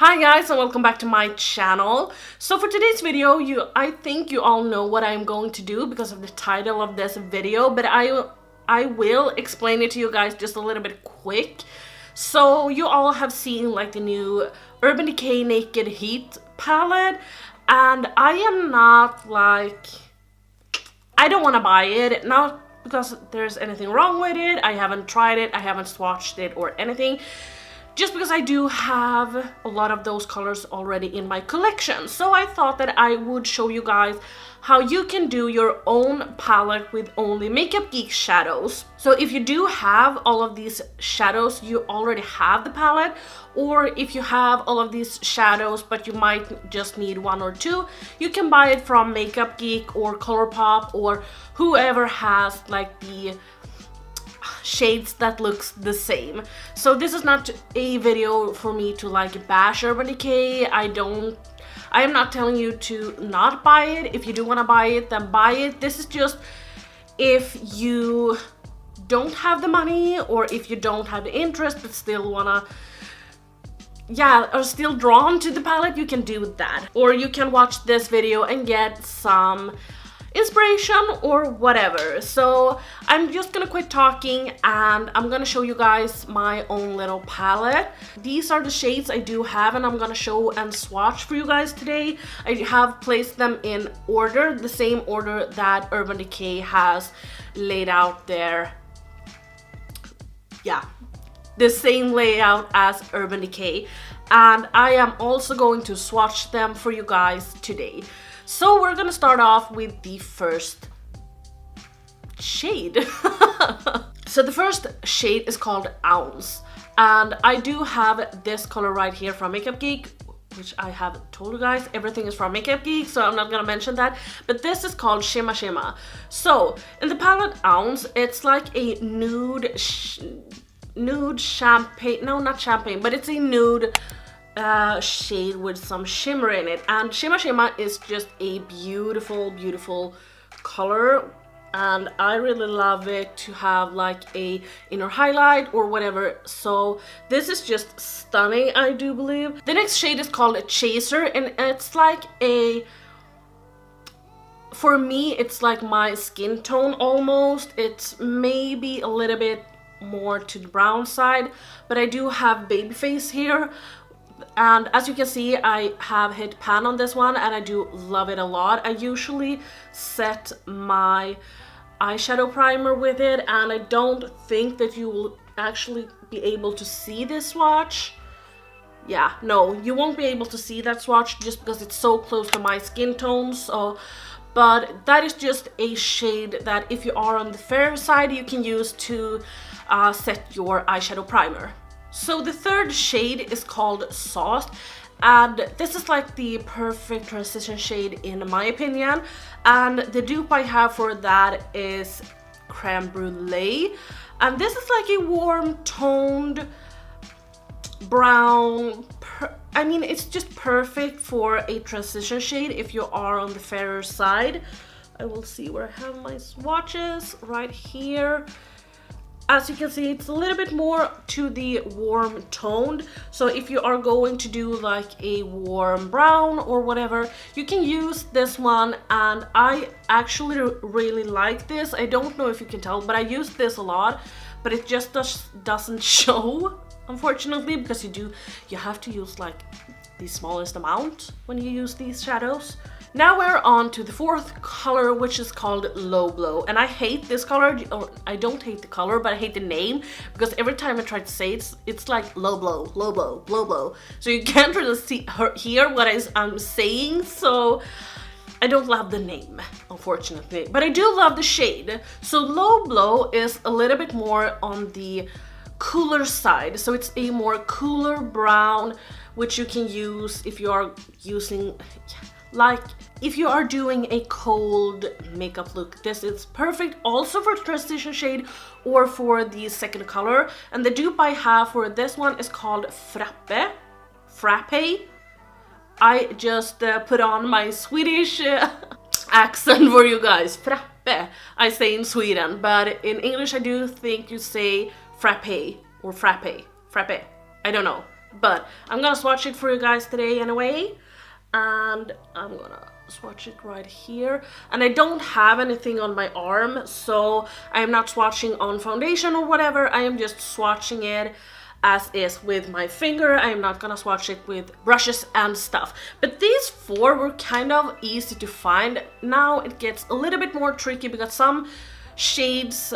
Hi guys, and welcome back to my channel. So for today's video, I think you all know what I'm going to do because of the title of this video, but I will explain it to you guys just a little bit quick. So you all have seen like the new Urban Decay Naked Heat palette, and I am not like, I don't want to buy it, not because there's anything wrong with it. I haven't tried it, I haven't swatched it or anything. Just because I do have a lot of those colors already in my collection. So I thought that I would show you guys how you can do your own palette with only Makeup Geek shadows. So if you do have all of these shadows, you already have the palette. Or if you have all of these shadows but you might just need one or two, you can buy it from Makeup Geek or ColourPop or whoever has like the shades that looks the same. So this is not a video for me to like bash Urban Decay. I am not telling you to not buy it. If you do want to buy it, then buy it. This is just if you don't have the money or if you don't have the interest but still wanna, are still drawn to the palette, you can do that. Or you can watch this video and get some inspiration or whatever. So I'm just gonna quit talking and I'm gonna show you guys my own little palette. These are the shades I do have and I'm gonna show and swatch for you guys today. I have placed them in order, the same order that Urban Decay has laid out there. The same layout as Urban Decay, and I am also going to swatch them for you guys today. So we're gonna start off with the first shade. So the first shade is called Ounce, and I do have this color right here from Makeup Geek, which I have told you guys everything is from Makeup Geek, so I'm not gonna mention that. But this is called Shimma. So in the palette Ounce, it's like a nude champagne, no, not champagne, but it's a nude shade with some shimmer in it. And Shimma is just a beautiful color, and I really love it to have like a inner highlight or whatever. So this is just stunning, I do believe. The next shade is called a Chaser, and it's like for me it's like my skin tone almost. It's maybe a little bit more to the brown side, but I do have baby face here. And as you can see, I have hit pan on this one and I do love it a lot. I usually set my eyeshadow primer with it, and I don't think that you will actually be able to see this swatch. No, you won't be able to see that swatch just because it's so close to my skin tone. So, but that is just a shade that if you are on the fair side, you can use to set your eyeshadow primer. So the third shade is called Sauce, and this is like the perfect transition shade in my opinion. And the dupe I have for that is Creme Brûlée, and this is like a warm toned brown. I mean, it's just perfect for a transition shade if you are on the fairer side. I will see where I have my swatches right here. As you can see, it's a little bit more to the warm toned. So if you are going to do like a warm brown or whatever, you can use this one. And I actually really like this. I don't know if you can tell, but I use this a lot, but it just doesn't show, unfortunately, because you have to use like the smallest amount when you use these shadows. Now we're on to the fourth color, which is called Low Blow. And I hate this color, or I don't hate the color, but I hate the name, because every time I try to say it, it's like low blow, low blow, low blow. So you can't really hear what I'm saying, so I don't love the name, unfortunately. But I do love the shade. So Low Blow is a little bit more on the cooler side. So it's a more cooler brown, which you can use if you are using, like if you are doing a cold makeup look. This is perfect also for transition shade or for the second color. And the dupe I have for this one is called Frappé. I just put on my Swedish accent for you guys. Frappé, I say in Sweden, but in English I do think you say Frappé or Frappé. I don't know. But I'm gonna swatch it for you guys today anyway. And I'm gonna swatch it right here. And I don't have anything on my arm, so I'm not swatching on foundation or whatever. I am just swatching it as is with my finger. I'm not gonna swatch it with brushes and stuff. But these four were kind of easy to find. Now it gets a little bit more tricky because some shades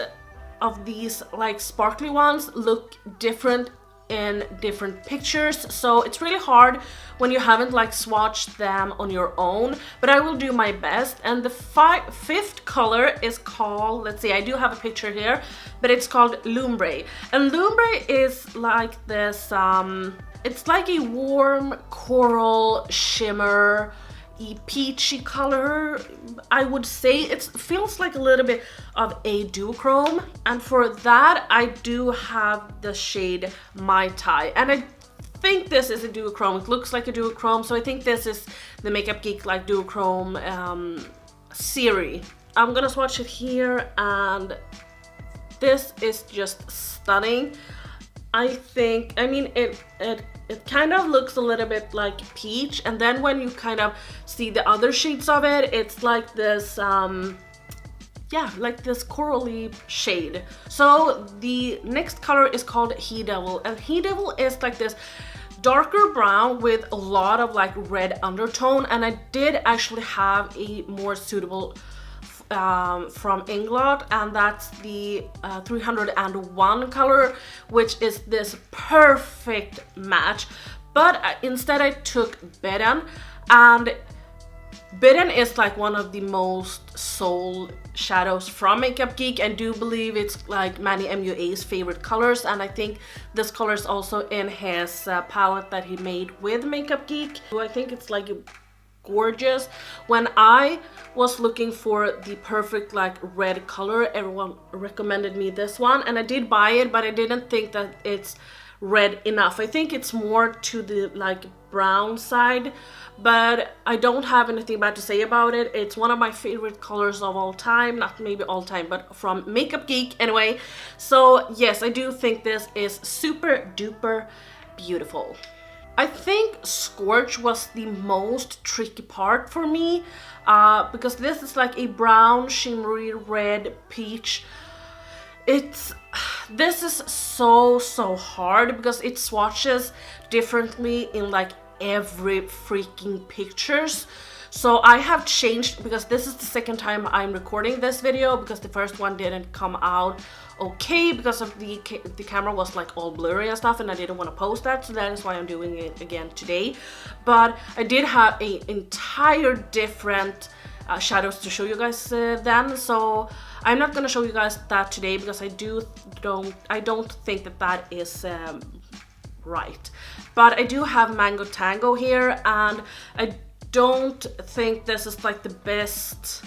of these like sparkly ones look different in different pictures, so it's really hard when you haven't like swatched them on your own, but I will do my best. And the fifth color is called, let's see, I do have a picture here, but it's called Lumbre. And Lumbre is like this it's like a warm coral shimmer peachy color. I would say it feels like a little bit of a duochrome, and for that I do have the shade Mai Thai, and I think this is a duochrome. It looks like a duochrome, so I think this is the Makeup Geek like duochrome series. I'm gonna swatch it here, and this is just stunning. I think, I mean, it kind of looks a little bit like peach, and then when you kind of see the other shades of it, it's like this yeah, like this corally shade. So the next color is called He Devil, and He Devil is like this darker brown with a lot of like red undertone, and I did actually have a more suitable from Inglot, and that's the 301 color, which is this perfect match. But instead I took Bitten, and Bitten is like one of the most sold shadows from Makeup Geek. I do believe it's like Manny MUA's favorite colors, and I think this color is also in his palette that he made with Makeup Geek. So I think it's like gorgeous. When I was looking for the perfect like red color, everyone recommended me this one, and I did buy it, but I didn't think that it's red enough. I think it's more to the like brown side, but I don't have anything bad to say about it. It's one of my favorite colors of all time, not maybe all time, but from Makeup Geek anyway. So yes, I do think this is super duper beautiful. I think Scorched was the most tricky part for me, because this is like a brown shimmery red peach. This is so hard because it swatches differently in like every freaking pictures. So I have changed, because this is the second time I'm recording this video, because the first one didn't come out okay because of the camera was like all blurry and stuff, and I didn't want to post that, so that is why I'm doing it again today. But I did have a entire different shadows to show you guys then, so I'm not gonna show you guys that today because I don't think that that is right. But I do have Mango Tango here, and I don't think this is like the best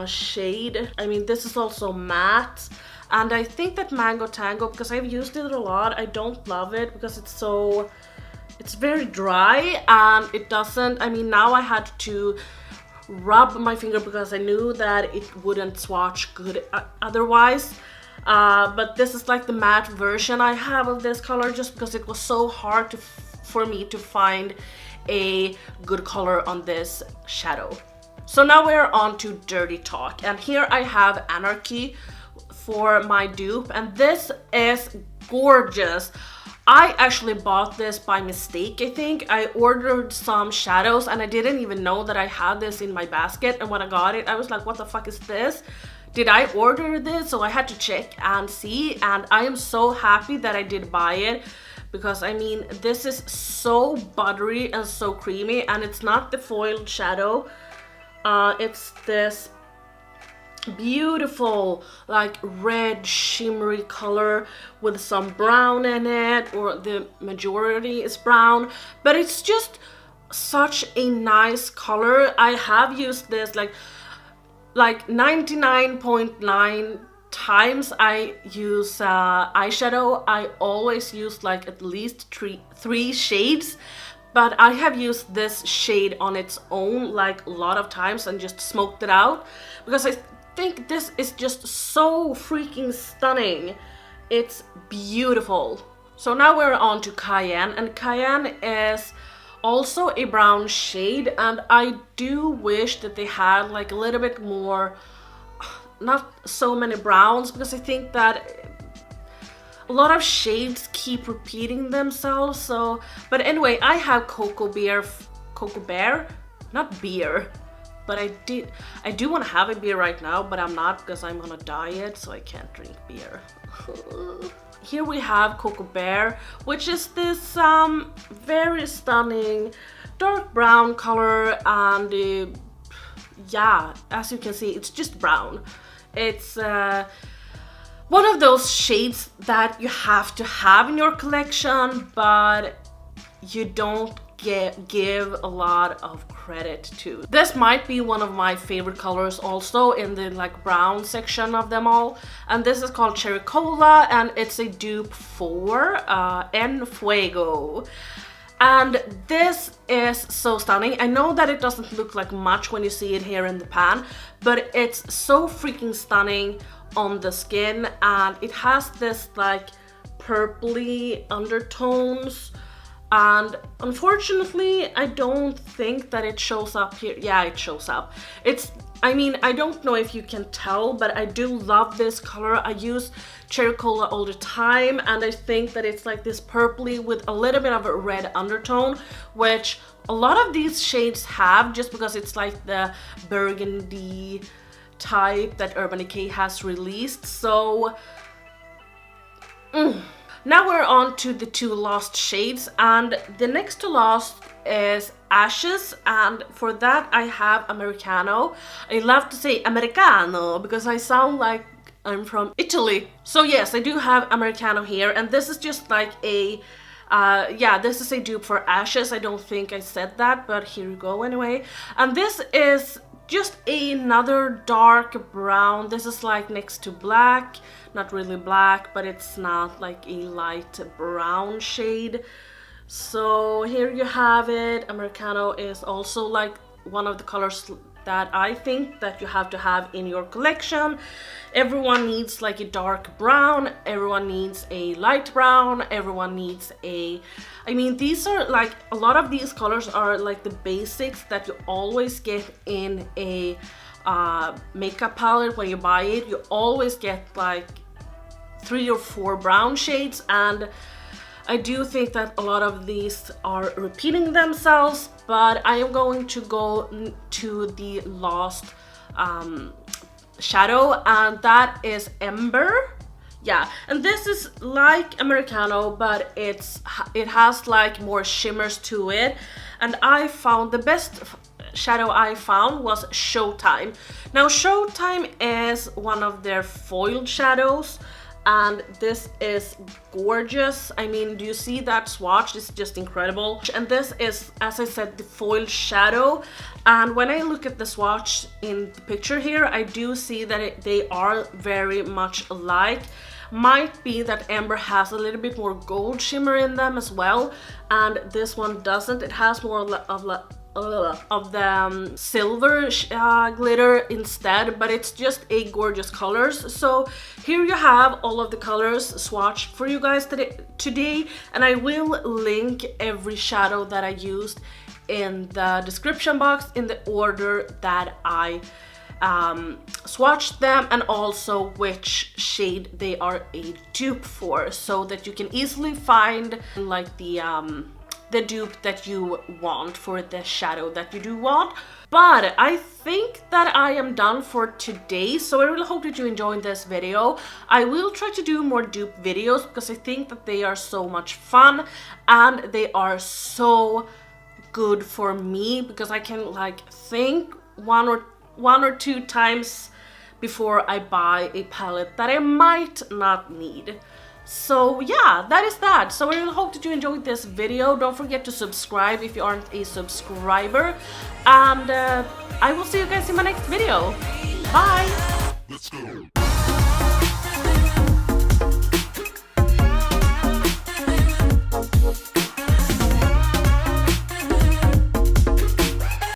shade. I mean, this is also matte, and I think that Mango Tango, because I've used it a lot, I don't love it because it's very dry, and it doesn't, I mean, now I had to rub my finger because I knew that it wouldn't swatch good otherwise. But this is like the matte version I have of this color, just because it was so hard for me to find a good color on this shadow. So now we're on to Dirty Talk, and here I have Anarchy for my dupe, and this is gorgeous. I actually bought this by mistake. I think I ordered some shadows and I didn't even know that I had this in my basket, and when I got it I was like, what the fuck is this? Did I order this? So I had to check and see, and I am so happy that I did buy it, because I mean, this is so buttery and so creamy, and it's not the foiled shadow. It's this beautiful like red shimmery color with some brown in it, or the majority is brown, but it's just such a nice color. I have used this like 99.9 times I use eyeshadow. I always use like at least three shades, but I have used this shade on its own like a lot of times and just smoked it out, because I think this is just so freaking stunning. It's beautiful. So now we're on to Cayenne, and Cayenne is also a brown shade, and I do wish that they had like a little bit more, not so many browns, because I think that a lot of shades keep repeating themselves. So, but anyway, I have Coco Bear, not beer, but I do want to have a beer right now, but I'm not because I'm on a diet, so I can't drink beer. Here we have Coco Bear, which is this very stunning dark brown color, and yeah, as you can see, it's just brown. It's one of those shades that you have to have in your collection, but you don't give a lot of credit to. This might be one of my favorite colors also in the like brown section of them all, and this is called Cherry Cola, and it's a dupe for En Fuego. And this is so stunning. I know that it doesn't look like much when you see it here in the pan, but it's so freaking stunning on the skin, and it has this like purpley undertones. And unfortunately, I don't think that it shows up here. Yeah, it shows up. I mean, I don't know if you can tell, but I do love this color. I use Cherry Cola all the time, and I think that it's like this purpley with a little bit of a red undertone, which a lot of these shades have, just because it's like the burgundy type that Urban Decay has released. So now we're on to the two last shades, and the next to last is Ashes, and for that I have Americano. I love to say Americano because I sound like I'm from Italy. So yes, I do have Americano here, and this is just like a yeah, this is a dupe for Ashes. I don't think I said that, but here you go anyway. And this is just another dark brown. This is like next to black, not really black, but it's not like a light brown shade. So here you have it. Americano is also like one of the colors that I think that you have to have in your collection. Everyone needs like a dark brown, everyone needs a light brown, everyone needs a, I mean, these are like, a lot of these colors are like the basics that you always get in a makeup palette. When you buy it, you always get like 3 or 4 brown shades, and I do think that a lot of these are repeating themselves, but I am going to go to the last shadow, and that is Ember. Yeah, and this is like Americano, but it has like more shimmers to it, and I found the best shadow I found was Showtime. Now Showtime is one of their foiled shadows, and this is gorgeous. I mean, do you see that swatch? It's just incredible. And this is, as I said, the foiled shadow, and when I look at the swatch in the picture here, I do see that they are very much alike. Might be that Ember has a little bit more gold shimmer in them as well, and this one doesn't. It has more of the silver glitter instead, but it's just a gorgeous colors. So here you have all of the colors swatched for you guys today, and I will link every shadow that I used in the description box in the order that I swatched them, and also which shade they are a dupe for, so that you can easily find like the dupe that you want for the shadow that you do want. But I think that I am done for today, so I really hope that you enjoyed this video. I will try to do more dupe videos because I think that they are so much fun, and they are so good for me because I can like think one or two times before I buy a palette that I might not need. So yeah, that is that. So I really hope that you enjoyed this video. Don't forget to subscribe if you aren't a subscriber, and I will see you guys in my next video. Bye! Let's go.